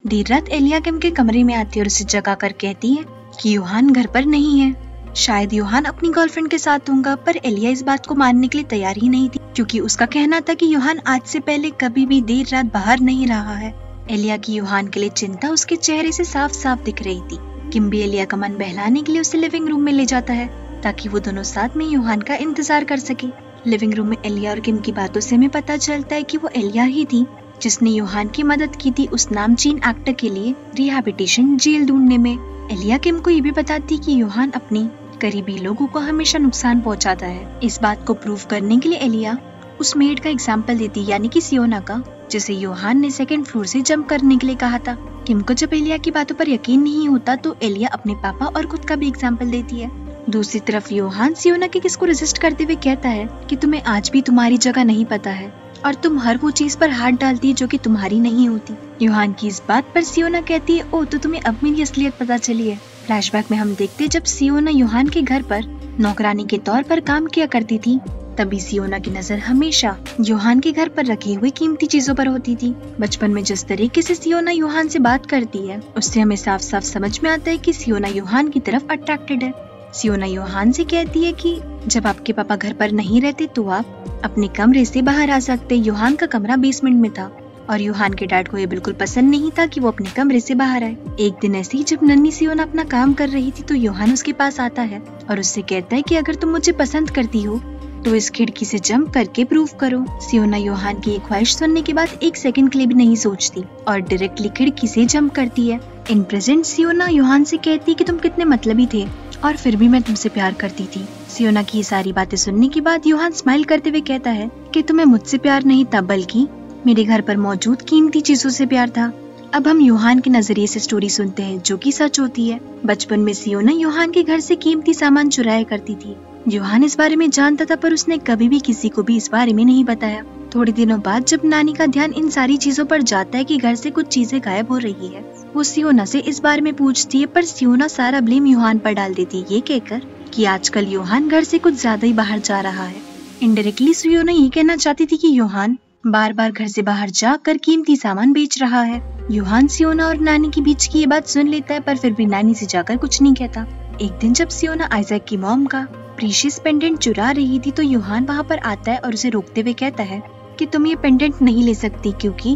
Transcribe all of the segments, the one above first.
देर रात एलिया किम के कमरे में आती है और उसे जगाकर कहती है कि योहान घर पर नहीं है। शायद योहान अपनी गर्लफ्रेंड के साथ होगा, पर एलिया इस बात को मानने के लिए तैयार ही नहीं थी, क्योंकि उसका कहना था कि योहान आज से पहले कभी भी देर रात बाहर नहीं रहा है। एलिया की योहान के लिए चिंता उसके चेहरे से साफ साफ दिख रही थी। किम भी एलिया का मन बहलाने के लिए उसे लिविंग रूम में ले जाता है ताकि वो दोनों साथ में योहान का इंतजार कर सके। लिविंग रूम में एलिया और किम की बातों से हमें पता चलता है कि वो एलिया ही थी जिसने योहान की मदद की थी उस नामचीन एक्टर के लिए रिहैबिलिटेशन जेल ढूंढने में। एलिया किम को ये भी बताती कि योहान अपनी करीबी लोगों को हमेशा नुकसान पहुंचाता है। इस बात को प्रूव करने के लिए एलिया उस मेड का एग्जाम्पल देती, यानी कि सियोना का, जिसे योहान ने सेकंड फ्लोर से जंप करने के लिए कहा था। किम को जब एलिया की बातों पर यकीन नहीं होता तो एलिया अपने पापा और खुद का भी एग्जाम्पल देती है। दूसरी तरफ योहान सियोना के किस को रेजिस्ट करते हुए कहता है कि तुम्हें आज भी तुम्हारी जगह नहीं पता है और तुम हर वो चीज पर हाथ डालती है जो कि तुम्हारी नहीं होती। योहान की इस बात पर सियोना कहती है, ओ तो तुम्हें अब मेरी असलियत पता चली है। फ्लैशबैक में हम देखते जब सियोना योहान के घर पर नौकरानी के तौर पर काम किया करती थी, तभी सियोना की नजर हमेशा योहान के घर पर रखी हुई कीमती चीजों पर होती थी। बचपन में जिस तरीके से सियोना योहान से बात करती है उससे हमें साफ साफ समझ में आता है कि सियोना योहान की तरफ अट्रैक्टेड है। सियोना योहान से कहती है कि जब आपके पापा घर पर नहीं रहते तो आप अपने कमरे से बाहर आ सकते। योहान का कमरा बेसमेंट में था और योहान के डैड को ये बिल्कुल पसंद नहीं था कि वो अपने कमरे से बाहर आए। एक दिन ऐसे ही जब नन्ही सियोना अपना काम कर रही थी तो योहान उसके पास आता है और उससे कहता है कि अगर तुम मुझे पसंद करती हो तो इस खिड़की से जंप करके प्रूव करो। सियोना योहान की एक ख्वाहिश सुनने के बाद एक सेकंड के लिए भी नहीं सोचती और डायरेक्टली खिड़की से जंप करती है। इन प्रेजेंट सियोना योहान से कहती है कि तुम कितने मतलबी थे और फिर भी मैं तुमसे प्यार करती थी। सियोना की ये सारी बातें सुनने के बाद योहान स्माइल करते हुए कहता है कि तुम्हें मुझसे प्यार नहीं था बल्कि मेरे घर पर मौजूद कीमती चीजों से प्यार था। अब हम योहान के नजरिए से स्टोरी सुनते हैं जो कि सच होती है। बचपन में सियोना योहान के घर से कीमती सामान चुराया करती थी। योहान इस बारे में जानता था पर उसने कभी भी किसी को भी इस बारे में नहीं बताया। थोड़े दिनों बाद जब नानी का ध्यान इन सारी चीजों पर जाता है कि घर से कुछ चीजें गायब हो रही है, वो सियोना से इस बारे में पूछती है, पर सियोना सारा ब्लेम योहान पर डाल देती है, ये कहकर कि आजकल योहान घर से कुछ ज्यादा ही बाहर जा रहा है। इनडायरेक्टली सियोना ये कहना चाहती थी कि योहान बार बार घर से बाहर जाकर कीमती सामान बेच रहा है। योहान सियोना और नानी के बीच की ये बात सुन लेता है पर फिर भी नानी से जाकर कुछ नहीं कहता। एक दिन जब सियोना आइजैक की मॉम का प्रीशियस पेंडेंट चुरा रही थी तो योहान वहाँ पर आता है और उसे रोकते हुए कहता है कि तुम ये पेंडेंट नहीं ले सकती क्योंकि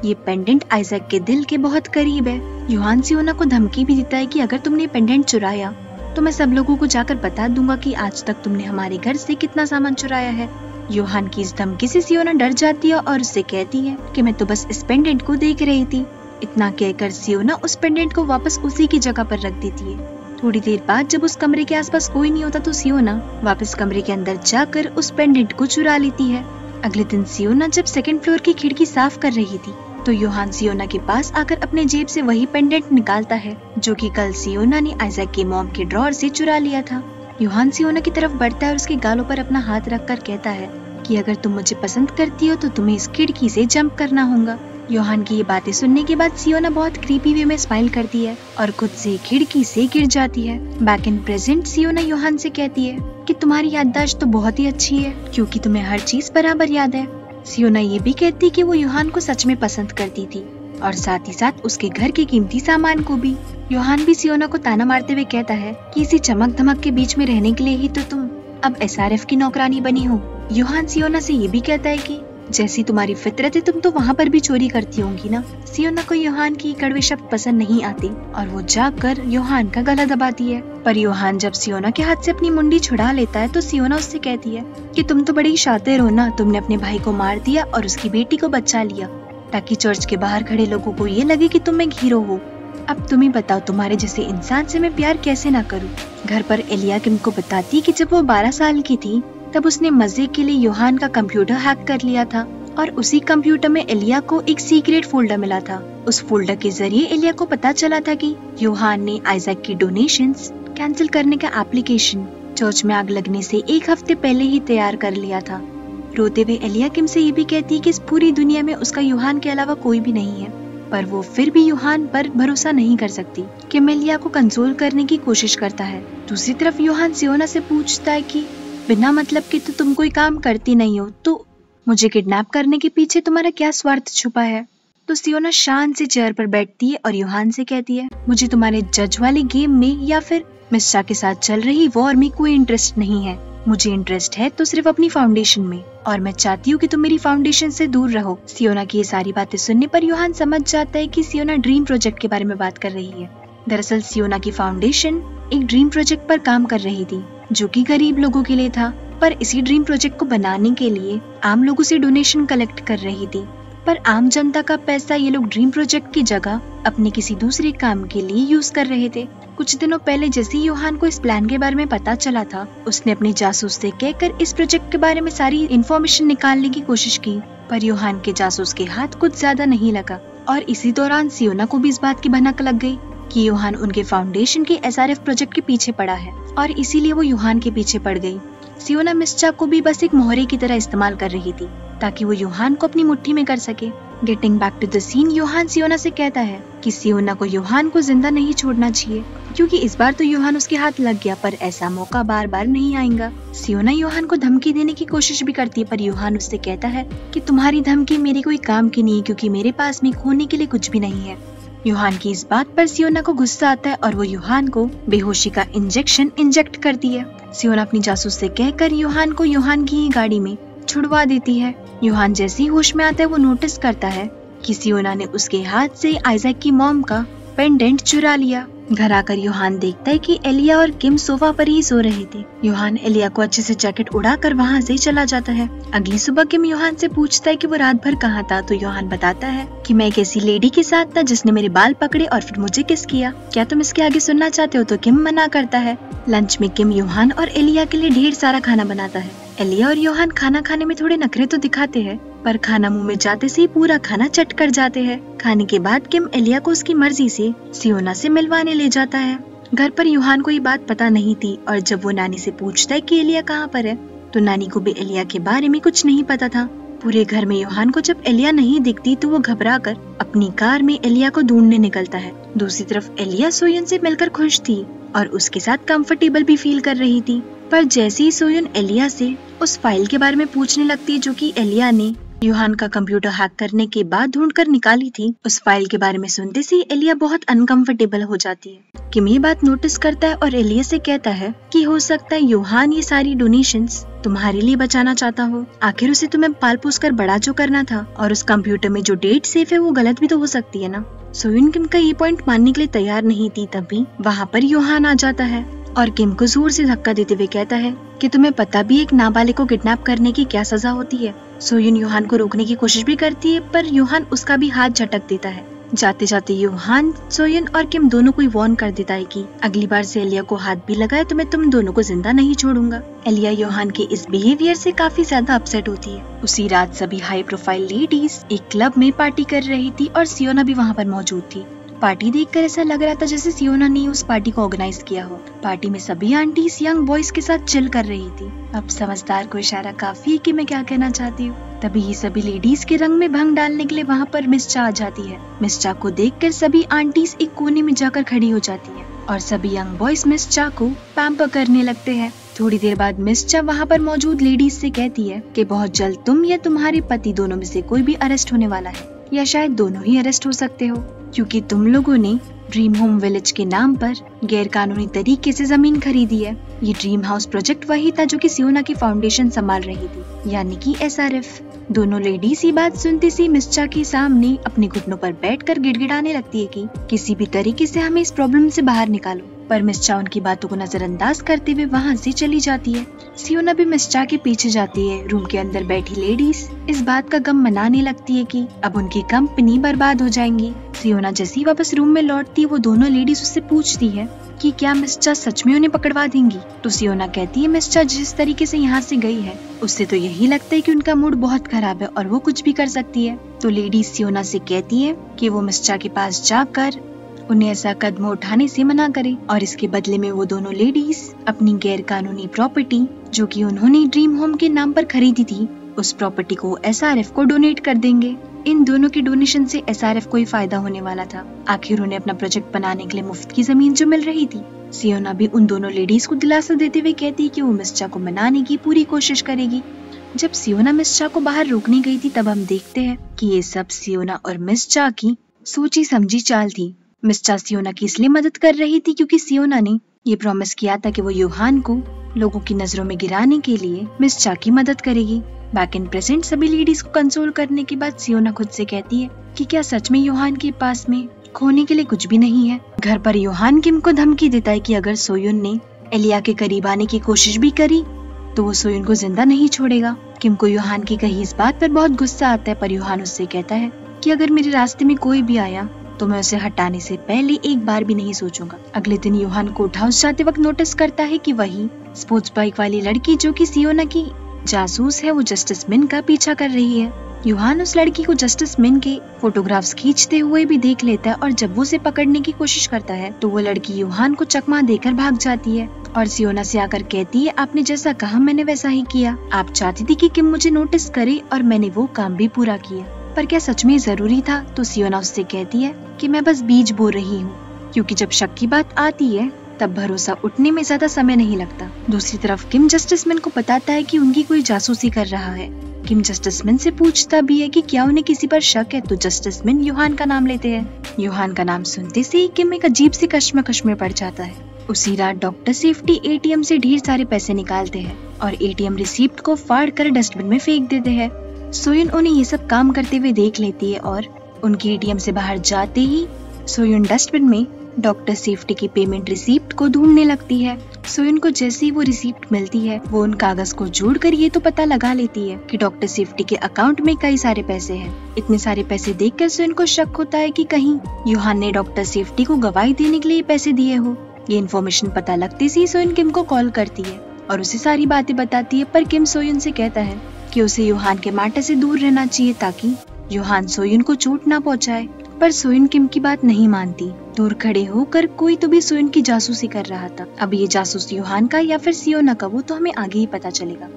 ये पेंडेंट आइजैक के दिल के बहुत करीब है। योहान सियोना को धमकी भी देता है कि अगर तुमने पेंडेंट चुराया तो मैं सब लोगों को जाकर बता दूंगा कि आज तक तुमने हमारे घर से कितना सामान चुराया है। योहान की इस धमकी से सियोना डर जाती है और उससे कहती है कि मैं तो बस इस पेंडेंट को देख रही थी। इतना कहकर सियोना उस पेंडेंट को वापस उसी की जगह पर रख देती है। थोड़ी देर बाद जब उस कमरे के आसपास कोई नहीं होता तो सियोना वापस कमरे के अंदर जाकर उस पेंडेंट को चुरा लेती है। अगले दिन सियोना जब सेकंड फ्लोर की खिड़की साफ कर रही थी तो योहान सियोना के पास आकर अपने जेब से वही पेंडेंट निकालता है जो कि कल सियोना ने आइजैक की मॉम के ड्रॉअर से चुरा लिया था। योहान सियोना की तरफ बढ़ता है और उसके गालों पर अपना हाथ रखकर कहता है कि अगर तुम मुझे पसंद करती हो तो तुम्हें इस खिड़की से जंप करना होगा। योहान की ये बातें सुनने के बाद सियोना बहुत क्रीपी वे में स्माइल करती है और खुद से खिड़की से गिर जाती है। बैक इन प्रेजेंट सियोना योहान से कहती है कि तुम्हारी याददाश्त तो बहुत ही अच्छी है क्योंकि तुम्हें हर चीज बराबर याद है। सियोना ये भी कहती कि वो योहान को सच में पसंद करती थी और साथ ही साथ उसके घर के कीमती सामान को भी। योहान भी सियोना को ताना मारते हुए कहता है कि इसी चमक धमक के बीच में रहने के लिए ही तो तुम अब एसआरएफ की नौकरानी बनी हो। योहान सियोना से ये भी कहता है कि जैसी तुम्हारी फितरत है तुम तो वहाँ पर भी चोरी करती होंगी ना। सियोना को योहान की कड़वे शब्द पसंद नहीं आते और वो जाकर योहान का गला दबाती है, पर योहान जब सियोना के हाथ से अपनी मुंडी छुड़ा लेता है तो सियोना उससे कहती है कि तुम तो बड़ी शातिर हो ना, तुमने अपने भाई को मार दिया और उसकी बेटी को बचा लिया ताकि चर्च के बाहर खड़े लोगों को ये लगे कि तुम एक हीरो हो। अब तुम ही बताओ तुम्हारे जैसे इंसान से मैं प्यार कैसे ना करूँ। घर पर एलिया किम को बताती कि जब वो 12 साल की थी तब उसने मजे के लिए योहान का कंप्यूटर हैक कर लिया था और उसी कंप्यूटर में एलिया को एक सीक्रेट फोल्डर मिला था। उस फोल्डर के जरिए एलिया को पता चला था कि योहान ने आइजैक की डोनेशंस कैंसिल करने का एप्लीकेशन चर्च में आग लगने से एक हफ्ते पहले ही तैयार कर लिया था। रोते हुए एलिया किम से ये भी कहती है कि इस पूरी दुनिया में उसका योहान के अलावा कोई भी नहीं है, पर वो फिर भी योहान पर भरोसा नहीं कर सकती। किम एलिया को कंसोल करने की कोशिश करता है। दूसरी तरफ योहान सियोना से पूछता है कि बिना मतलब के तो तुम कोई काम करती नहीं हो, तो मुझे किडनैप करने के पीछे तुम्हारा क्या स्वार्थ छुपा है। तो सियोना शान से चेयर पर बैठती है और यूहान से कहती है, मुझे तुम्हारे जज वाले गेम में या फिर मिस चा के साथ चल रही वॉर में कोई इंटरेस्ट नहीं है। मुझे इंटरेस्ट है तो सिर्फ अपनी फाउंडेशन में, और मैं चाहती हूँ कि तुम मेरी फाउंडेशन से दूर रहो। सियोना की ये सारी बातें सुनने पर यूहान समझ जाता है कि सियोना ड्रीम प्रोजेक्ट के बारे में बात कर रही है। दरअसल सियोना की फाउंडेशन एक ड्रीम प्रोजेक्ट पर काम कर रही थी जो कि गरीब लोगों के लिए था, पर इसी ड्रीम प्रोजेक्ट को बनाने के लिए आम लोगों से डोनेशन कलेक्ट कर रही थी। पर आम जनता का पैसा ये लोग ड्रीम प्रोजेक्ट की जगह अपने किसी दूसरे काम के लिए यूज कर रहे थे। कुछ दिनों पहले जैसे ही यूहान को इस प्लान के बारे में पता चला था, उसने अपने जासूस से कहकर इस प्रोजेक्ट के बारे में सारी इन्फॉर्मेशन निकालने की कोशिश की, पर यूहान के जासूस के हाथ कुछ ज्यादा नहीं लगा। और इसी दौरान सियोना को भी इस बात की भनक लग गई कि यूहान उनके फाउंडेशन के SRF प्रोजेक्ट के पीछे पड़ा है, और इसीलिए वो यूहान के पीछे पड़ गई। सियोना मिस चा को भी बस एक मोहरे की तरह इस्तेमाल कर रही थी ताकि वो यूहान को अपनी मुट्ठी में कर सके। Getting back to the scene, Yuhan Siona से कहता है कि सियोना को यूहान को जिंदा नहीं छोड़ना चाहिए, क्योंकि इस बार तो यूहान उसके हाथ लग गया, पर ऐसा मौका बार बार नहीं आएगा। सियोना यूहान को धमकी देने की कोशिश भी करती है, पर यूहान उससे कहता है कि तुम्हारी धमकी मेरे कोई काम की नहीं, क्योंकि मेरे पास में खोने के लिए कुछ भी नहीं है। यूहान की इस बात पर सियोना को गुस्सा आता है और वो यूहान को बेहोशी का इंजेक्शन इंजेक्ट करती है। सियोना अपनी जासूस से कहकर यूहान को यूहान की ही गाड़ी में छुड़वा देती है। यूहान जैसे ही होश में आता है वो नोटिस करता है कि सियोना ने उसके हाथ से आइजैक की मॉम का पेंडेंट चुरा लिया। घर आकर यूहान देखता है कि एलिया और किम सोफा पर ही सो रहे थे। यूहान एलिया को अच्छे से जैकेट उड़ाकर वहाँ से चला जाता है। अगली सुबह किम यूहान से पूछता है कि वो रात भर कहाँ था, तो यूहान बताता है कि मैं एक ऐसी लेडी के साथ था जिसने मेरे बाल पकड़े और फिर मुझे किस किया। क्या तुम इसके आगे सुनना चाहते हो? तो किम मना करता है। लंच में किम यूहान और एलिया के लिए ढेर सारा खाना बनाता है। एलिया और यूहान खाना खाने में थोड़े नखरे तो दिखाते हैं, पर खाना मुंह में जाते से ही पूरा खाना चट कर जाते हैं। खाने के बाद किम एलिया को उसकी मर्जी से सियोना से मिलवाने ले जाता है। घर पर यूहान को ये बात पता नहीं थी, और जब वो नानी से पूछता है कि एलिया कहाँ पर है, तो नानी को भी एलिया के बारे में कुछ नहीं पता था। पूरे घर में यूहान को जब एलिया नहीं दिखती तो वो घबराकर अपनी कार में एलिया को ढूंढने निकलता है। दूसरी तरफ एलिया सोयन से मिलकर खुश थी और उसके साथ कंफर्टेबल भी फील कर रही थी, पर जैसे ही सोयन एलिया से उस फाइल के बारे में पूछने लगती है जो कि एलिया ने यूहान का कंप्यूटर हैक करने के बाद ढूंढकर निकाली थी, उस फाइल के बारे में सुनते से एलिया बहुत अनकंफर्टेबल हो जाती है। किम ये बात नोटिस करता है और एलिया से कहता है कि हो सकता है यूहान ये सारी डोनेशंस तुम्हारे लिए बचाना चाहता हो। आखिर उसे तुम्हें पाल पोस कर बड़ा जो करना था, और उस कंप्यूटर में जो डेट सेफ है वो गलत भी तो हो सकती है ना। सोयन किम का ये पॉइंट मानने के लिए तैयार नहीं थी, तभी वहाँ पर यूहान आ जाता है और किम को जोर से धक्का देते हुए कहता है कि तुम्हें पता भी एक नाबालिग को किडनैप करने की क्या सजा होती है। सोयन यूहान को रोकने की कोशिश भी करती है, पर यूहान उसका भी हाथ झटक देता है। जाते जाते यूहान सोयन और किम दोनों को वार्न कर देता है कि अगली बार से एलिया को हाथ भी लगाए तो मैं तुम दोनों को जिंदा नहीं छोड़ूंगा। एलिया यूहान के इस बिहेवियर से काफी ज्यादा अपसेट होती है। उसी रात सभी हाई प्रोफाइल लेडीज एक क्लब में पार्टी कर रही थी और सियोना भी वहाँ पर मौजूद थी। पार्टी देखकर ऐसा लग रहा था जैसे सियोना ने उस पार्टी को ऑर्गेनाइज किया हो। पार्टी में सभी आंटीज यंग बॉयज के साथ चिल कर रही थी। अब समझदार को इशारा काफी है कि मैं क्या कहना चाहती हूँ। तभी ये सभी लेडीज के रंग में भंग डालने के लिए वहाँ पर मिस चा आ जाती है। मिस चा को देखकर सभी आंटीज एक कोने में जाकर खड़ी हो जाती है और सभी यंग बॉयज मिस चा को पैम्पर करने लगते हैं। थोड़ी देर बाद मिस चा वहाँ पर मौजूद लेडीज से कहती है कि बहुत जल्द तुम या तुम्हारे पति दोनों में से कोई भी अरेस्ट होने वाला है, या शायद दोनों ही अरेस्ट हो सकते हो, क्योंकि तुम लोगों ने ड्रीम होम विलेज के नाम पर गैर कानूनी तरीके से जमीन खरीदी है। ये ड्रीम हाउस प्रोजेक्ट वही था जो कि सियोना की फाउंडेशन संभाल रही थी, यानी कि SRF। दोनों लेडीज ये बात सुनते सी मिस चा के सामने अपने घुटनों पर बैठकर गिड़गिड़ाने लगती है कि किसी भी तरीके से हमें इस प्रॉब्लम से बाहर निकालो, पर मिस चा उनकी बातों को नजरअंदाज करते हुए वहाँ से चली जाती है। सियोना भी मिस चा के पीछे जाती है। रूम के अंदर बैठी लेडीज इस बात का गम मनाने लगती है कि अब उनकी कंपनी बर्बाद हो जाएंगी। सियोना जैसे ही वापस रूम में लौटती है वो दोनों लेडीज उससे पूछती है कि क्या मिस चा सच में उन्हें पकड़वा देंगी। तो सियोना कहती है मिस चा जिस तरीके से यहाँ से गई है उससे तो यही लगता है कि उनका मूड बहुत खराब है और वो कुछ भी कर सकती है। तो लेडीज सियोना से कहती है कि वो मिस चा के पास जाकर उन्हें ऐसा कदम उठाने से मना करे, और इसके बदले में वो दोनों लेडीज अपनी गैर कानूनी प्रॉपर्टी जो कि उन्होंने ड्रीम होम के नाम पर खरीदी थी, उस प्रॉपर्टी को SRF को डोनेट कर देंगे। इन दोनों के डोनेशन से SRF को ही फायदा होने वाला था। आखिर उन्हें अपना प्रोजेक्ट बनाने के लिए मुफ्त की जमीन जो मिल रही थी। सियोना भी उन दोनों लेडीज को दिलासा देते हुए कहती है कि वो मिस चा को मनाने की पूरी कोशिश करेगी। जब सियोना मिस चा को बाहर रोकने गई थी तब हम देखते हैं कि ये सब सियोना और मिस चा की सोची समझी चाल थी। मिस चा सियोना की इसलिए मदद कर रही थी क्योंकि सियोना ने ये प्रॉमिस किया था कि वो यूहान को लोगों की नजरों में गिराने के लिए मिस चा की मदद करेगी। बैक इन प्रेजेंट सभी लेडीज को कंसोल करने के बाद सियोना खुद से कहती है कि क्या सच में यूहान के पास में खोने के लिए कुछ भी नहीं है। घर पर यूहान किम को धमकी देता है कि अगर सोयुन ने एलिया के करीब आने की कोशिश भी करी तो वो सोयुन को जिंदा नहीं छोड़ेगा। किम को यूहान की कही इस बात पर बहुत गुस्सा आता है, पर यूहान उससे कहता है कि अगर मेरे रास्ते में कोई भी आया तो मैं उसे हटाने से पहले एक बार भी नहीं सोचूंगा। अगले दिन यूहान कोर्ट हाउस जाते वक्त नोटिस करता है कि वही स्पोर्ट्स बाइक वाली लड़की जो कि सियोना की जासूस है वो जस्टिस मिन का पीछा कर रही है। यूहान उस लड़की को जस्टिस मिन के फोटोग्राफ्स खींचते हुए भी देख लेता है और जब वो उसे पकड़ने की कोशिश करता है तो वो लड़की यूहान को चकमा देकर भाग जाती है और सियोना से आकर कहती है आपने जैसा कहा मैंने वैसा ही किया। आप चाहती थी कि किम मुझे नोटिस करे और मैंने वो काम भी पूरा किया, पर क्या सच में जरूरी था? तो सियोना उससे कहती है कि मैं बस बीज बो रही हूँ, क्योंकि जब शक की बात आती है तब भरोसा उठने में ज्यादा समय नहीं लगता। दूसरी तरफ किम जस्टिसमैन को बताता है कि उनकी कोई जासूसी कर रहा है। किम जस्टिसमैन से पूछता भी है कि क्या उन्हें किसी पर शक है, तो जस्टिसमैन यूहान का नाम लेते हैं। यूहान का नाम सुनते से ही किम एक अजीब सी कश्मकश में पड़ जाता है। उसी रात डॉक्टर सेफ्टी एटीएम से ढेर सारे पैसे निकालते हैं और एटीएम रिसीप्ट को फाड़ कर डस्टबिन में फेंक देते हैं। सोयुन उन्हें ये सब काम करते हुए देख लेती है और उनके एटीएम से बाहर जाते ही सोयुन डस्टबिन में डॉक्टर सेफ्टी की पेमेंट रिसीप्ट को ढूंढने लगती है। सोयुन को जैसे ही वो रिसीप्ट मिलती है वो उन कागज को जोड़कर ये तो पता लगा लेती है कि डॉक्टर सेफ्टी के अकाउंट में कई सारे पैसे हैं। इतने सारे पैसे देखकर सोयुन को शक होता है कि कहीं यूहान ने डॉक्टर सेफ्टी को गवाही देने के लिए पैसे दिए हो। ये इन्फॉर्मेशन पता लगते ही सोयुन किम को कॉल करती है और उसे सारी बातें बताती है, पर किम सोयुन से कहता है कि उसे यूहान के मैटर से दूर रहना चाहिए ताकि यूहान सोयुन को चोट ना पहुंचाए। पर सोयुन किम की बात नहीं मानती। दूर खड़े होकर कोई तो भी सोयुन की जासूसी कर रहा था। अब ये जासूस यूहान का या फिर सियोना का वो तो हमें आगे ही पता चलेगा।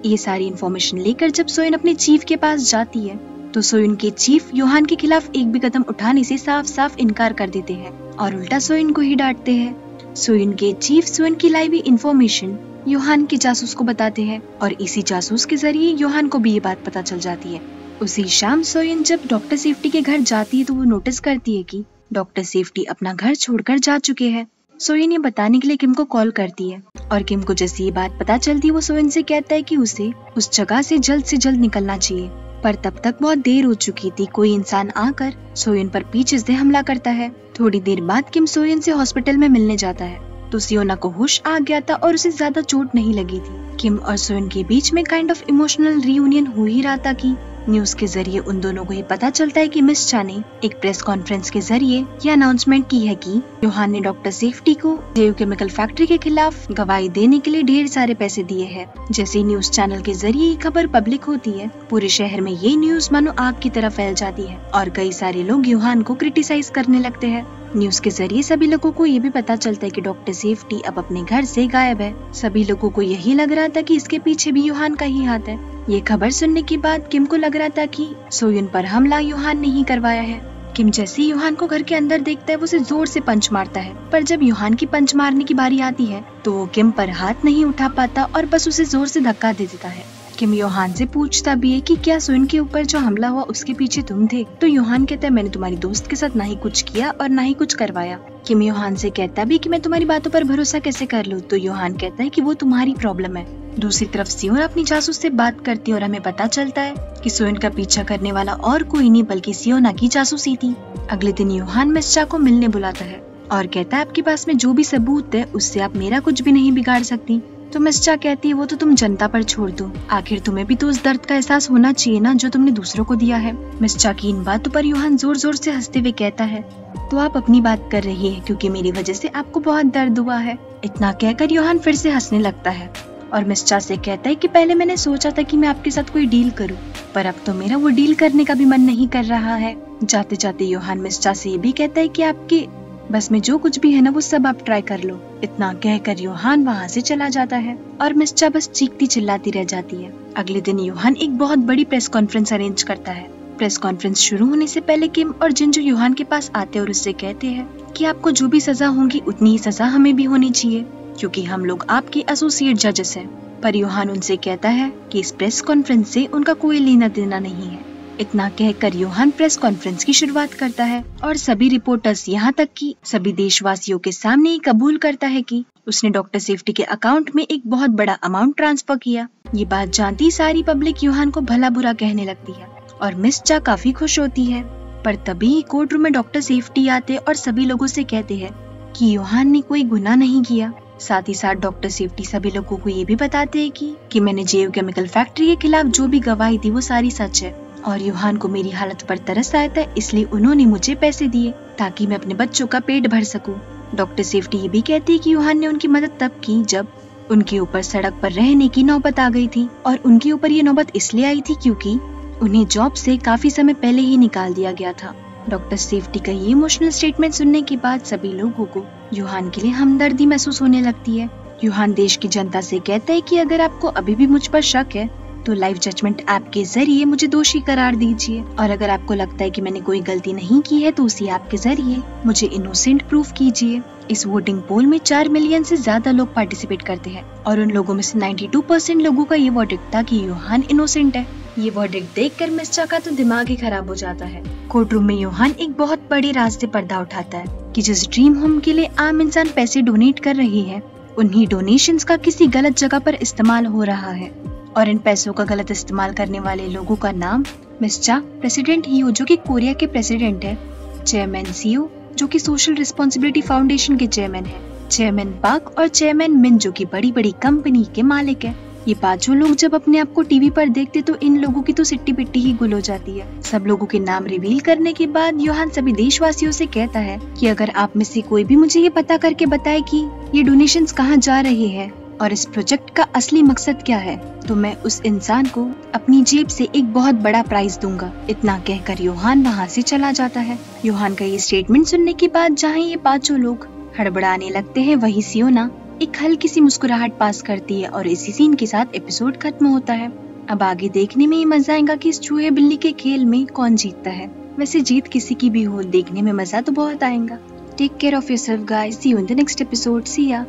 ये सारी इन्फॉर्मेशन लेकर जब सोयुन अपने चीफ के पास जाती है तो सोयुन के चीफ यूहान के खिलाफ एक भी कदम उठाने से साफ साफ इनकार कर देते हैं और उल्टा सोयुन को ही डांटते हैं। सोयुन के चीफ सोयुन की लाई हुई इन्फॉर्मेशन यूहान के जासूस को बताते हैं और इसी जासूस के जरिए यूहान को भी ये बात पता चल जाती है। उसी शाम सोयुन जब डॉक्टर सेफ्टी के घर जाती है तो वो नोटिस करती है कि डॉक्टर सेफ्टी अपना घर छोड़कर जा चुके हैं। सोयुन ये बताने के लिए किम को कॉल करती है और किम को जैसे ये बात पता चलती है वो सोयुन से कहता है कि उसे उस जगह से जल्द निकलना चाहिए, पर तब तक बहुत देर हो चुकी थी। कोई इंसान आकर सोयुन पर पीछे से हमला करता है। थोड़ी देर बाद किम सोयुन से हॉस्पिटल में मिलने जाता है तो सियोना को होश आ गया था और उसे ज्यादा चोट नहीं लगी थी। किम और सोयुन के बीच में काइंड ऑफ इमोशनल रीयूनियन हो ही रहा था कि न्यूज के जरिए उन दोनों को ये पता चलता है कि मिस चा ने एक प्रेस कॉन्फ्रेंस के जरिए ये अनाउंसमेंट की है कि यूहान ने डॉक्टर सेफ्टी को जेयू केमिकल फैक्ट्री के खिलाफ गवाही देने के लिए ढेर सारे पैसे दिए हैं। जैसे ही न्यूज चैनल के जरिए ये खबर पब्लिक होती है पूरे शहर में ये न्यूज मानो आग की तरह फैल जाती है और कई सारे लोग यूहान को क्रिटिसाइज करने लगते हैं। न्यूज के जरिए सभी लोगों को ये भी पता चलता है कि डॉक्टर सेफ्टी अब अपने घर से गायब है। सभी लोगों को यही लग रहा था कि इसके पीछे भी यूहान का ही हाथ है। ये खबर सुनने के बाद किम को लग रहा था कि सोयुन पर हमला यूहान ने ही करवाया है। किम जैसे ही यूहान को घर के अंदर देखता है वो उसे जोर से पंच मारता है, पर जब यूहान की पंच मारने की बारी आती है तो वो किम पर हाथ नहीं उठा पाता और बस उसे जोर से धक्का दे देता है। किम यूहान से पूछता भी है कि क्या सोयुन के ऊपर जो हमला हुआ उसके पीछे तुम थे? तो यूहान कहता है मैंने तुम्हारी दोस्त के साथ ना ही कुछ किया और ना ही कुछ करवाया। किम यूहान से कहता भी कि मैं तुम्हारी बातों पर भरोसा कैसे कर लूं? तो यूहान कहता है कि वो तुम्हारी प्रॉब्लम है। दूसरी तरफ सियोना अपनी जासूस से बात करती है और हमें पता चलता है कि सोयुन का पीछा करने वाला और कोई नहीं बल्कि सियोना की जासूसी थी। अगले दिन यूहान मिस चा को मिलने बुलाता है और कहता है आपके पास में जो भी सबूत है उससे आप मेरा कुछ भी नहीं बिगाड़ सकती। तो मिस चा कहती है वो तो तुम जनता पर छोड़ दो, आखिर तुम्हें भी तो उस दर्द का एहसास होना चाहिए ना जो तुमने दूसरों को दिया है। मिस चा की इन बातों पर यूहान जोर जोर से हंसते हुए कहता है तो आप अपनी बात कर रही है क्योंकि मेरी वजह से आपको बहुत दर्द हुआ है। इतना कहकर यूहान फिर से हंसने लगता है और मिस चा से कहता है कि पहले मैंने सोचा था कि मैं आपके साथ कोई डील करूं, पर अब तो मेरा वो डील करने का भी मन नहीं कर रहा है। जाते जाते यूहान मिस चा से ये भी कहता है कि आपके बस में जो कुछ भी है ना वो सब आप ट्राई कर लो। इतना कहकर यूहान वहाँ से चला जाता है और मिस चा बस चीखती चिल्लाती रह जाती है। अगले दिन यूहान एक बहुत बड़ी प्रेस कॉन्फ्रेंस अरेंज करता है। प्रेस कॉन्फ्रेंस शुरू होने से पहले किम और जिंजू यूहान के पास आते और उससे कहते हैं कि आपको जो भी सजा होगी उतनी ही सजा हमें भी होनी चाहिए क्योंकि हम लोग आपके एसोसिएट जजेस हैं। पर यूहान उनसे कहता है कि इस प्रेस कॉन्फ्रेंस से उनका कोई लेना देना नहीं है। इतना कहकर यूहान प्रेस कॉन्फ्रेंस की शुरुआत करता है और सभी रिपोर्टर्स यहाँ तक कि सभी देशवासियों के सामने ही कबूल करता है कि उसने डॉक्टर सेफ्टी के अकाउंट में एक बहुत बड़ा अमाउंट ट्रांसफर किया। ये बात जानती सारी पब्लिक यूहान को भला बुरा कहने लगती है और मिस चा काफी खुश होती है। पर तभी कोर्ट रूम में डॉक्टर सेफ्टी आते और सभी लोगों से कहते हैं कि यूहान ने कोई गुनाह नहीं किया। साथ ही साथ डॉक्टर सेफ्टी सभी लोगों को ये भी बताते हैं कि मैंने जेव केमिकल फैक्ट्री के खिलाफ जो भी गवाही दी वो सारी सच है और यूहान को मेरी हालत पर तरस आया था, इसलिए उन्होंने मुझे पैसे दिए ताकि मैं अपने बच्चों का पेट भर सकूं। डॉक्टर सेफ्टी ये भी कहती है कि यूहान ने उनकी मदद तब की जब उनके ऊपर सड़क पर रहने की नौबत आ गई थी और उनके ऊपर ये नौबत इसलिए आई थी क्योंकि उन्हें जॉब से काफी समय पहले ही निकाल दिया गया था। डॉक्टर सेफ्टी का ये इमोशनल स्टेटमेंट सुनने के बाद सभी लोगों को यूहान के लिए हमदर्दी महसूस होने लगती है। यूहान देश की जनता से कहता है कि अगर आपको अभी भी मुझ पर शक है तो लाइव जजमेंट ऐप के जरिए मुझे दोषी करार दीजिए और अगर आपको लगता है कि मैंने कोई गलती नहीं की है तो उसी ऐप के जरिए मुझे इनोसेंट प्रूफ कीजिए। इस वोटिंग पोल में 4 मिलियन से ज्यादा लोग पार्टिसिपेट करते हैं और उन लोगों में से 92% लोगों का ये वर्डिक्ट था कि यूहान इनोसेंट है। ये वर्डिक्ट देखकर मिस चा का तो दिमाग ही खराब हो जाता है। कोर्ट रूम में यूहान एक बहुत बड़ी राज से पर्दा उठाता है कि जिस ड्रीम होम के लिए आम इंसान पैसे डोनेट कर रही है उन्हीं डोनेशंस का किसी गलत जगह पर इस्तेमाल हो रहा है और इन पैसों का गलत इस्तेमाल करने वाले लोगों का नाम मिस चा, प्रेसिडेंट हियो जो कि कोरिया के प्रेसिडेंट है, चेयरमैन सीओ जो कि सोशल रिस्पॉन्सिबिलिटी फाउंडेशन के चेयरमैन है, चेयरमैन पाक और चेयरमैन मिन जो कि बड़ी बड़ी कंपनी के मालिक है। ये पांचों लोग जब अपने आप को टीवी पर देखते तो इन लोगों की तो सिट्टी पिट्टी ही गुल हो जाती है। सब लोगों के नाम रिवील करने के बाद यूहान सभी देशवासियों से कहता है कि अगर आप में से कोई भी मुझे ये पता करके बताए कि ये डोनेशंस कहाँ जा रहे हैं और इस प्रोजेक्ट का असली मकसद क्या है तो मैं उस इंसान को अपनी जेब से एक बहुत बड़ा प्राइज दूंगा। इतना कहकर यूहान वहाँ से चला जाता है। यूहान का ये स्टेटमेंट सुनने के बाद जहाँ ये पांचों लोग हड़बड़ाने लगते हैं वही सियोना एक हल्की सी मुस्कुराहट पास करती है और इसी सीन के साथ एपिसोड खत्म होता है। अब आगे देखने में ये मजा आएगा कि इस चूहे बिल्ली के खेल में कौन जीतता है। वैसे जीत किसी की भी हो, देखने में मजा तो बहुत आएगा। Take care of yourself guys, see you in the next episode, see या।